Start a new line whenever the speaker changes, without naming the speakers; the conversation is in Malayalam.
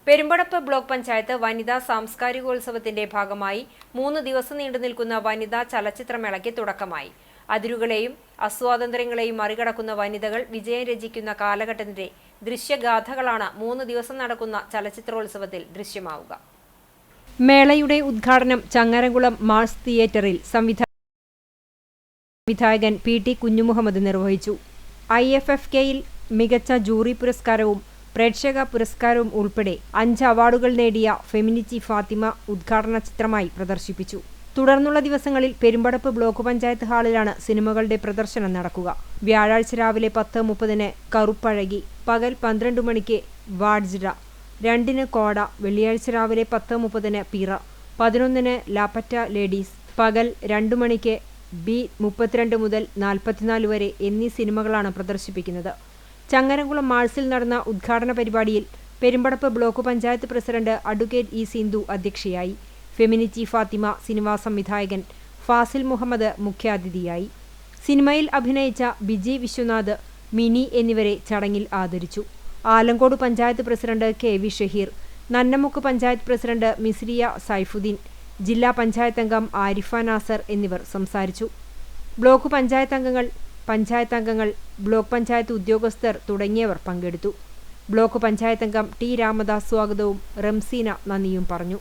പെരുമ്പടപ്പ് ബ്ലോക്ക് പഞ്ചായത്ത് വനിതാ സാംസ്കാരികോത്സവത്തിന്റെ ഭാഗമായി 3 ദിവസം നീണ്ടുനിൽക്കുന്ന വനിതാ ചലച്ചിത്രമേളയ്ക്ക് തുടക്കമായി. അതിരുകളെയും അസ്വാതന്ത്ര്യങ്ങളെയും മറികടക്കുന്ന വനിതകൾ വിജയം രചിക്കുന്ന കാലഘട്ടത്തിന്റെ ദൃശ്യഗാഥകളാണ് 3 ദിവസം നടക്കുന്ന ചലച്ചിത്രോത്സവത്തിൽ ദൃശ്യമാവുക. മേളയുടെ ഉദ്ഘാടനം ചങ്ങരംകുളം മാർസ് തിയേറ്ററിൽ സംവിധായകൻ PT കുഞ്ഞുമുഹമ്മദ് നിർവഹിച്ചു. IFFKയിൽ മികച്ച ജൂറി പുരസ്കാരവും പ്രേക്ഷക പുരസ്കാരവും ഉൾപ്പെടെ 5 അവാർഡുകൾ നേടിയ ഫെമിനിറ്റി ഫാത്തിമ ഉദ്ഘാടന ചിത്രമായി പ്രദർശിപ്പിച്ചു. തുടർന്നുള്ള ദിവസങ്ങളിൽ പെരുമ്പടപ്പ് ബ്ലോക്ക് പഞ്ചായത്ത് ഹാളിലാണ് സിനിമകളുടെ പ്രദർശനം നടക്കുക. വ്യാഴാഴ്ച രാവിലെ 10:30 കറുപ്പഴകി, പകൽ 12 മണിക്ക് വാഡ്ജ്ര, 2 കോട, വെള്ളിയാഴ്ച രാവിലെ 10:30 പീറ, 11 ലാപ്പറ്റ ലേഡീസ്, പകൽ 2 മണിക്ക് B32 മുതൽ 44 വരെ എന്നീ സിനിമകളാണ് പ്രദർശിപ്പിക്കുന്നത്. ചങ്ങരംകുളം മാൾസിൽ നടന്ന ഉദ്ഘാടന പരിപാടിയിൽ Perumpadappu block panchayat president advocate E. Sindhu അധ്യക്ഷയായി. ഫെമിനിറ്റി ഫാത്തിമ സിനിമാ സംവിധായകൻ ഫാസിൽ മുഹമ്മദ് മുഖ്യാതിഥിയായി. സിനിമയിൽ അഭിനയിച്ച ബിജി വിശ്വനാഥ്, മിനി എന്നിവരെ ചടങ്ങിൽ ആദരിച്ചു. Alankode panchayat president KV Shaheer, Nannamukku panchayat president Misriya Saifuddin, ജില്ലാ പഞ്ചായത്ത് അംഗം ആരിഫ നാസർ എന്നിവർ സംസാരിച്ചു. ബ്ലോക്ക് പഞ്ചായത്ത് അംഗങ്ങൾ, ബ്ലോക്ക് പഞ്ചായത്ത് ഉദ്യോഗസ്ഥർ തുടങ്ങിയവർ പങ്കെടുത്തു. ബ്ലോക്ക് പഞ്ചായത്ത് അംഗം T. രാമദാസ് സ്വാഗതവും റംസീന നന്ദിയും പറഞ്ഞു.